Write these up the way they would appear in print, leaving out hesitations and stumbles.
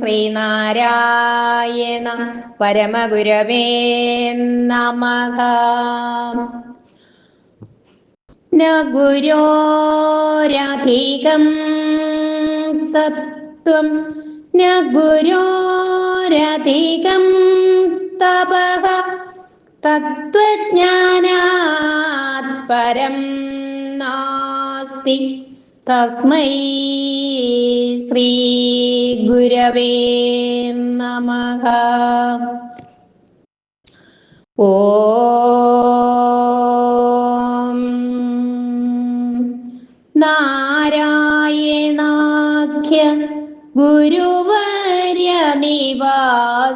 ശ്രീനാരായണ പരമഗുരവേ നമഃ. ന ഗുരോരധികം തത്വം ന ഗുരോരധികം തപഃ തത്വജ്ഞാനാത് പരം നാസ്തി. തസ്മൈ ശ്രീ ഗുരവേ നമഃ. ഓം നാരായണാഖ്യ ഗുരുവർയ നിവാസബോധേ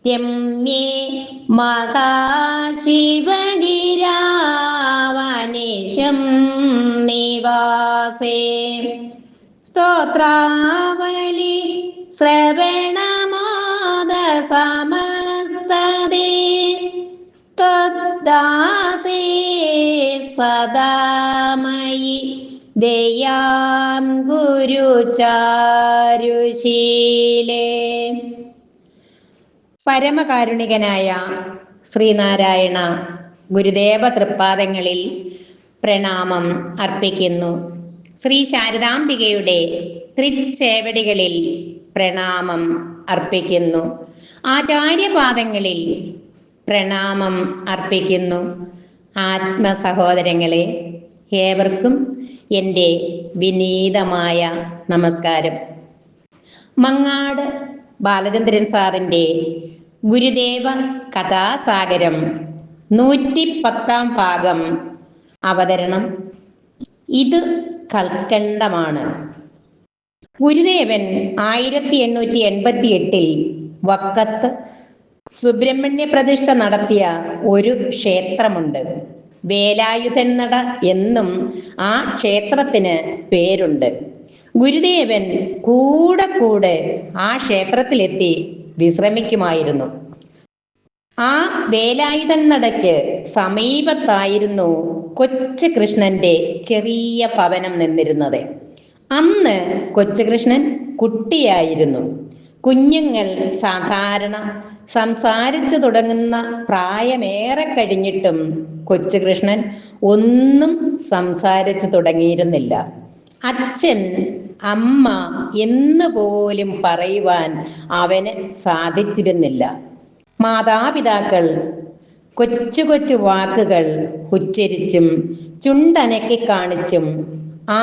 രമ്യേ മഹാശിവഗിരാവനിശം നിവാസേ. സ്തോത്രാവലി ശ്രവണമാദസമസ്തദേ തദ്ദാസേ സദാമയി ദയാം ഗുരുചാരുശീലേ. പരമകാരുണികനായ ശ്രീനാരായണ ഗുരുദേവ തൃപ്പാദങ്ങളിൽ പ്രണാമം അർപ്പിക്കുന്നു. ശ്രീ ശാരദാംബികയുടെ തൃച്ചേവടികളിൽ പ്രണാമം അർപ്പിക്കുന്നു. ആചാര്യപാദങ്ങളിൽ പ്രണാമം അർപ്പിക്കുന്നു. ആത്മസഹോദരങ്ങളെ, ഏവർക്കും എൻ്റെ വിനീതമായ നമസ്കാരം. മങ്ങാട് ബാലചന്ദ്രൻ സാറിൻ്റെ ഗുരുദേവ കഥാസാഗരം 110 ഭാഗം അവതരണം. ഇത് കൽക്കണ്ടമാണ്. ഗുരുദേവൻ 1888 വക്കത്ത് സുബ്രഹ്മണ്യ പ്രതിഷ്ഠ നടത്തിയ ഒരു ക്ഷേത്രമുണ്ട്. വേലായുധൻ നട എന്നും ആ ക്ഷേത്രത്തിന് പേരുണ്ട്. ഗുരുദേവൻ കൂടെ ആ ക്ഷേത്രത്തിലെത്തി വിശ്രമിക്കുമായിരുന്നു. ആ വേലായുധൻ നടയ്ക്ക് സമീപത്തായിരുന്നു കൊച്ചു കൃഷ്ണന്റെ ചെറിയ ഭവനം നിന്നിരുന്നത്. അന്ന് കൊച്ചുകൃഷ്ണൻ കുട്ടിയായിരുന്നു. കുഞ്ഞുങ്ങൾ സാധാരണ സംസാരിച്ചു തുടങ്ങുന്ന പ്രായമേറെ കഴിഞ്ഞിട്ടും കൊച്ചുകൃഷ്ണൻ ഒന്നും സംസാരിച്ചു തുടങ്ങിയിരുന്നില്ല. അച്ഛൻ, അമ്മ എന്നുപോലും പറയുവാൻ അവന് സാധിച്ചിരുന്നില്ല. മാതാപിതാക്കൾ കൊച്ചു കൊച്ചു വാക്കുകൾ ഉച്ചരിച്ചും ചുണ്ടനക്കി കാണിച്ചും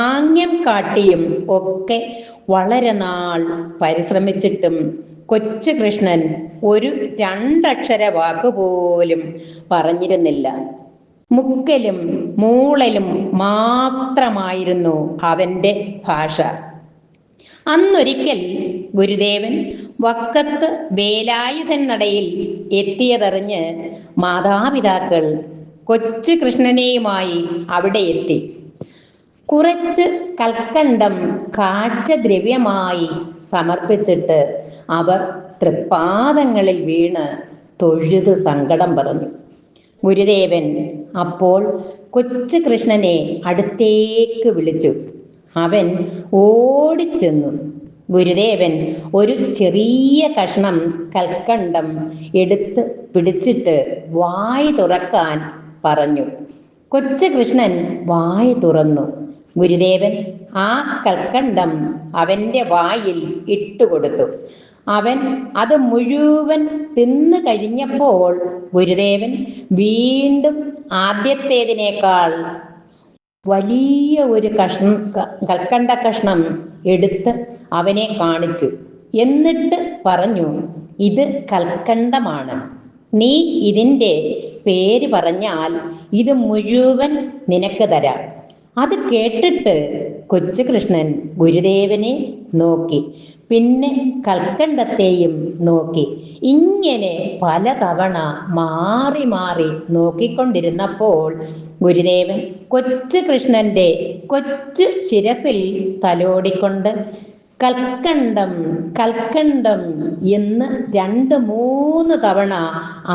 ആംഗ്യം കാട്ടിയും ഒക്കെ വളരെ നാൾ പരിശ്രമിച്ചിട്ടും കൊച്ചു കൃഷ്ണൻ ഒരു 2 അക്ഷര വാക്കുപോലും പറഞ്ഞിരുന്നില്ല. മുക്കലും മൂളലും മാത്രമായിരുന്നു അവൻ്റെ ഭാഷ. അന്നൊരിക്കൽ ഗുരുദേവൻ വക്കത്ത് വേലായുധൻ നടയിൽ എത്തിയതറിഞ്ഞ് മാതാപിതാക്കൾ കൊച്ചു കൃഷ്ണനെയുമായി അവിടെ എത്തി. കുറച്ച് കൽക്കണ്ടം കാഴ്ചദ്രവ്യമായി സമർപ്പിച്ചിട്ട് അവർ തൃപ്പാദങ്ങളിൽ വീണ് തൊഴുത് സങ്കടം പറഞ്ഞു. ഗുരുദേവൻ അപ്പോൾ കൊച്ചു കൃഷ്ണനെ അടുത്തേക്ക് വിളിച്ചു. അവൻ ഓടിച്ചെന്നു. ഗുരുദേവൻ ഒരു ചെറിയ കഷ്ണം കൽക്കണ്ടം എടുത്ത് പിടിച്ചിട്ട് വായ് തുറക്കാൻ പറഞ്ഞു. കൊച്ചു കൃഷ്ണൻ വായ് തുറന്നു. ഗുരുദേവൻ ആ കൽക്കണ്ടം അവൻ്റെ വായിൽ ഇട്ടുകൊടുത്തു. അവൻ അത് മുഴുവൻ തിന്നു കഴിഞ്ഞപ്പോൾ ഗുരുദേവൻ വീണ്ടും ആദ്യത്തേതിനേക്കാൾ വലിയ ഒരു കൽക്കണ്ട കഷ്ണം എടുത്ത് അവനെ കാണിച്ചു. എന്നിട്ട് പറഞ്ഞു, ഇത് കൽക്കണ്ടമാണ്. നീ ഇതിൻ്റെ പേര് പറഞ്ഞാൽ ഇത് മുഴുവൻ നിനക്ക് തരാം. അത് കേട്ടിട്ട് കൊച്ചു കൃഷ്ണൻ ഗുരുദേവനെ നോക്കി, പിന്നെ കൽക്കണ്ടത്തെയും നോക്കി. ഇങ്ങനെ പലതവണ മാറി മാറി നോക്കിക്കൊണ്ടിരുന്നപ്പോൾ ഗുരുദേവൻ കൊച്ചു കൃഷ്ണന്റെ കൊച്ചു ശിരസിൽ തലോടിക്കൊണ്ട് കൽക്കണ്ടം കൽക്കണ്ടം എന്ന് 2-3 തവണ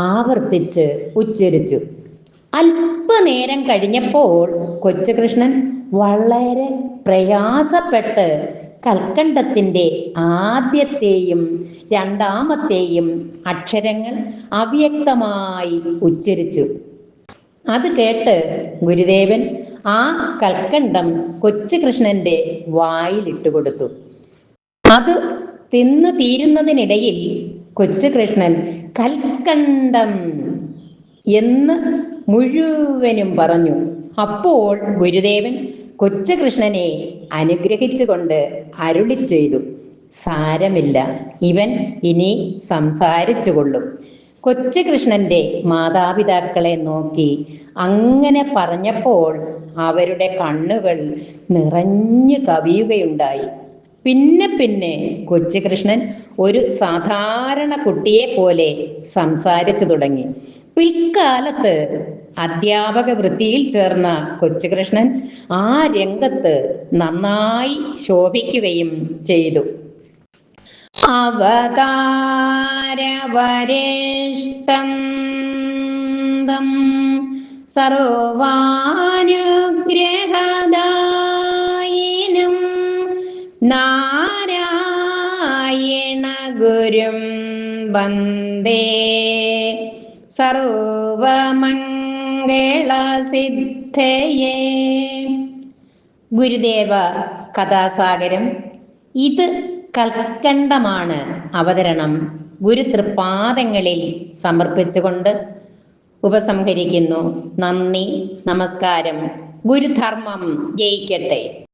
ആവർത്തിച്ച് ഉച്ചരിച്ചു. അല്പനേരം കഴിഞ്ഞപ്പോൾ കൊച്ചുകൃഷ്ണൻ വളരെ പ്രയാസപ്പെട്ട് കൽക്കണ്ടത്തിന്റെ ആദ്യത്തെയും രണ്ടാമത്തെയും അക്ഷരങ്ങൾ അവ്യക്തമായി ഉച്ചരിച്ചു. അത് കേട്ട് ഗുരുദേവൻ ആ കൽക്കണ്ടം കൊച്ചുകൃഷ്ണന്റെ വായിലിട്ടുകൊടുത്തു. അത് തിന്നു തീരുന്നതിനിടയിൽ കൊച്ചുകൃഷ്ണൻ കൽക്കണ്ടം എന്ന് മുഴുവനും പറഞ്ഞു. അപ്പോൾ ഗുരുദേവൻ കൊച്ചുകൃഷ്ണനെ അനുഗ്രഹിച്ചുകൊണ്ട് അരുളി ചെയ്തു, സാരമില്ല, ഇവൻ ഇനി സംസാരിച്ചു കൊള്ളും. കൊച്ചുകൃഷ്ണന്റെ മാതാപിതാക്കളെ നോക്കി അങ്ങനെ പറഞ്ഞപ്പോൾ അവരുടെ കണ്ണുകൾ നിറഞ്ഞു കവിയുകയുണ്ടായി. പിന്നെ പിന്നെ കൊച്ചുകൃഷ്ണൻ ഒരു സാധാരണ കുട്ടിയെ പോലെ സംസാരിച്ചു തുടങ്ങി. പിൽക്കാലത്ത് അധ്യാപക വൃത്തിയിൽ ചേർന്ന കൊച്ചുകൃഷ്ണൻ ആ രംഗത്ത് നന്നായി ശോഭിക്കുകയും ചെയ്തു. അവതാരവരിഷ്ടം സർവാനുഗ്രഹദായിനം നാരായണ ഗുരും വന്ദേ സർവമംഗളസിദ്ധയേ. ഗുരുദേവ കഥാസാഗരം. ഇത് കൽക്കണ്ടമാണ് അവതരണം. ഗുരുതൃപാദങ്ങളിൽ സമർപ്പിച്ചുകൊണ്ട് ഉപസംഹരിക്കുന്നു. നന്ദി, നമസ്കാരം. ഗുരുധർമ്മം ജയിക്കട്ടെ.